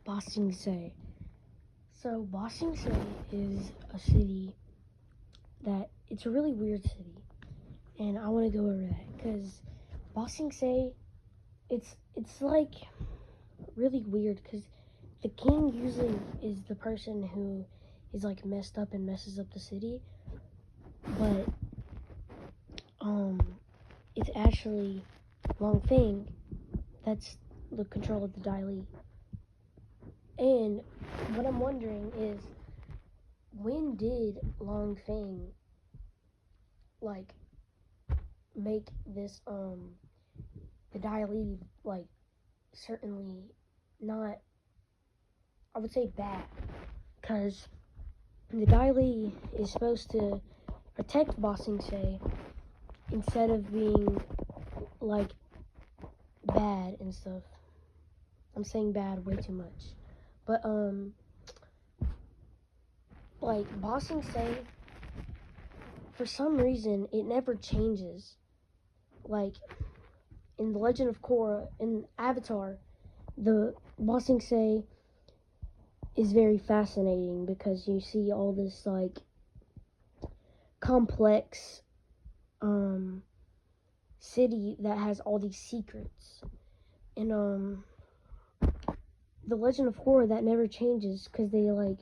Ba Sing Se. So Ba Sing Se is a city that it's a really weird city, and I want to go over that because Ba Sing Se, it's like really weird because the king usually is the person who is like messed up and messes up the city, but it's actually Long Feng that's the control of the Dai Li. And what I'm wondering is, when did Long Feng like make this the Dai Li like certainly not, I would say, bad, because the Dai Li is supposed to protect Ba Sing Se instead of being like bad and stuff. I'm saying bad way too much. But like Ba Sing Se, for some reason it never changes. Like in The Legend of Korra, in Avatar, the Ba Sing Se is very fascinating because you see all this like complex city that has all these secrets. And The Legend of Korra, that never changes because they like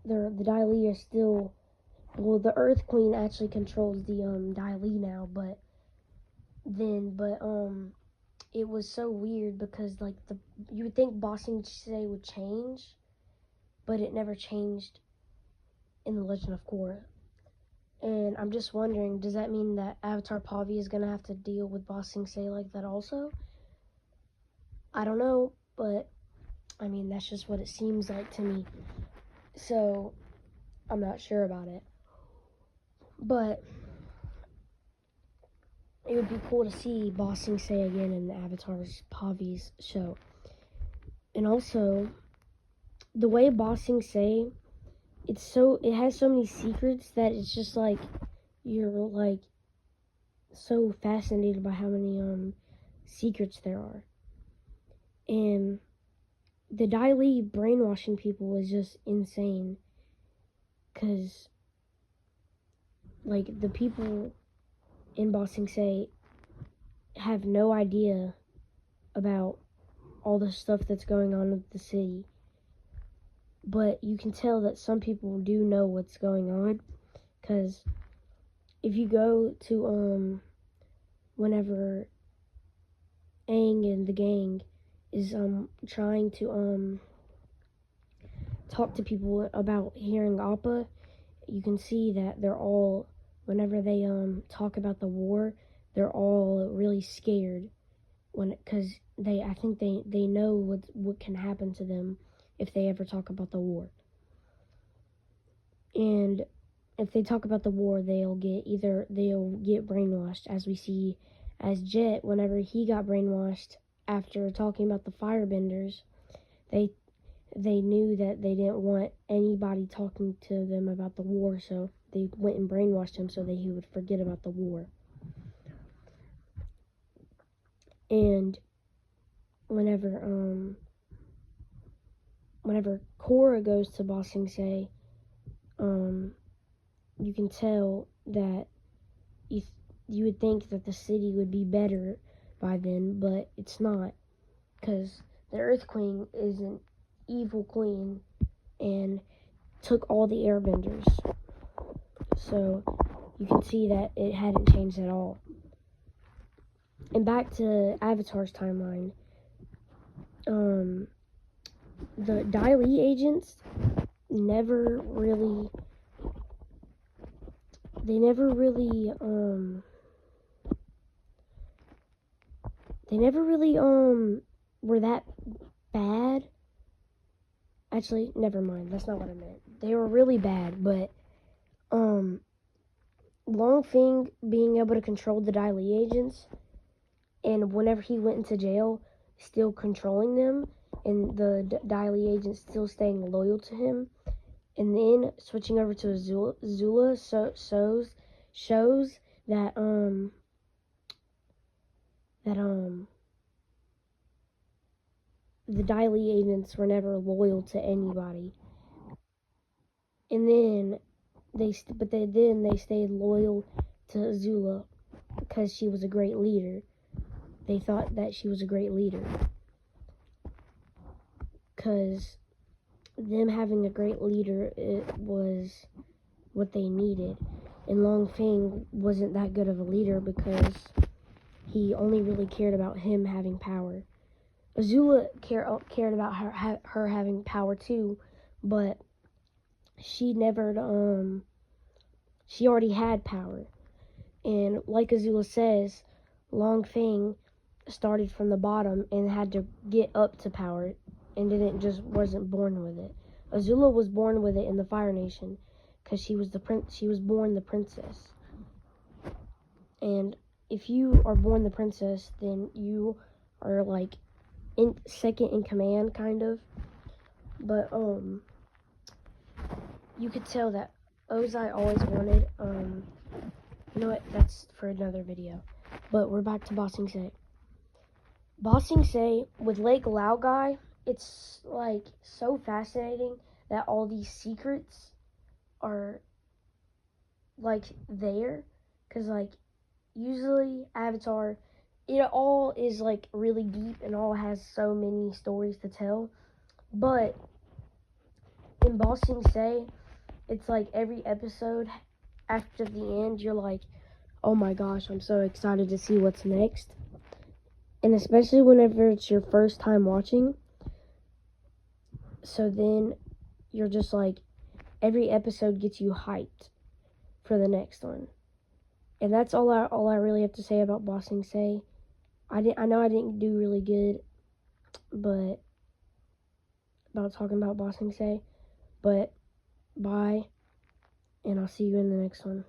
the Dai Li are still, well, the Earth Queen actually controls the Dai Li now, but it was so weird because like you would think Ba Sing Se would change, but it never changed in The Legend of Korra. And I'm just wondering, does that mean that Avatar Pavi is gonna have to deal with Ba Sing Se like that also? I don't know, but I mean that's just what it seems like to me. So I'm not sure about it, but it would be cool to see Ba Sing Se again in Avatar's Pavi's show. And also, the way Ba Sing Se, it has so many secrets that it's just like you're like so fascinated by how many secrets there are. And the Dai Li brainwashing people is just insane, because like the people in Ba Sing Se have no idea about all the stuff that's going on with the city, but you can tell that some people do know what's going on, because if you go to whenever Aang and the gang is trying to talk to people about hearing Appa, you can see that they're all, whenever they talk about the war, they're all really scared, because I think they know what can happen to them if they ever talk about the war. And if they talk about the war, they'll get brainwashed, as we see as Jet, whenever he got brainwashed after talking about the firebenders. They knew that they didn't want anybody talking to them about the war, so they went and brainwashed him so that he would forget about the war. And whenever Korra goes to Ba Sing Se, you can tell that you would think that the city would be better by then, but it's not, because the Earth Queen is an evil queen and took all the airbenders. So you can see that it hadn't changed at all. And back to Avatar's timeline, the Dai Li agents never really were that bad. Actually, never mind. That's not what I meant. They were really bad, but Long Feng being able to control the Dai Li agents, and whenever he went into jail, still controlling them, and the Dai Li agents still staying loyal to him, and then switching over to Azula shows that the Dai Li agents were never loyal to anybody. And then they stayed loyal to Azula because she was a great leader. They thought that she was a great leader because them having a great leader, it was what they needed. And Long Feng wasn't that good of a leader because he only really cared about him having power. Azula cared about her having power too, but she never, she already had power. And like Azula says, Long Feng started from the bottom and had to get up to power and wasn't born with it. Azula was born with it in the Fire Nation because she was born the princess. And if you are born the princess, then you are like second in command, kind of. But you could tell that Ozai always wanted you know what, that's for another video. But we're back to Ba Sing Se. Ba Sing Se with Lake Laogai, it's like so fascinating that all these secrets are like there, because like usually Avatar, it all is like really deep and all has so many stories to tell, but in Ba Sing Se, it's like every episode after the end, you're like, oh my gosh, I'm so excited to see what's next. And especially whenever it's your first time watching, so then you're just like, every episode gets you hyped for the next one. And that's all I really have to say about Ba Sing Se. I know I didn't do really good, but about talking about Ba Sing Se, but bye, and I'll see you in the next one.